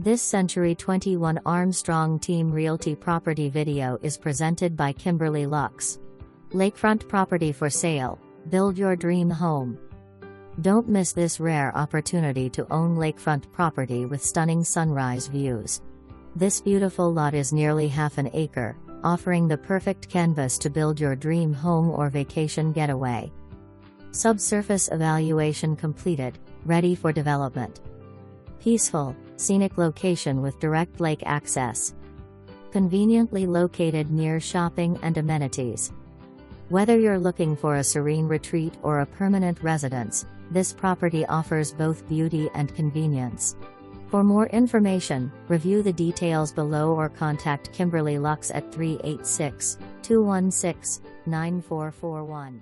This Century 21 Armstrong Team Realty property video is presented by Kimberly Lux. Lakefront property for sale. Build your dream home. Don't miss this rare opportunity to own lakefront property with stunning sunrise views. This beautiful lot is nearly half an acre, offering the perfect canvas to build your dream home or vacation getaway. Subsurface evaluation completed, ready for development. Peaceful, scenic location with direct lake access. Conveniently located near shopping and amenities. Whether you're looking for a serene retreat or a permanent residence, this property offers both beauty and convenience. For more information, review the details below or contact Kimberly Lux at 386-216-9441.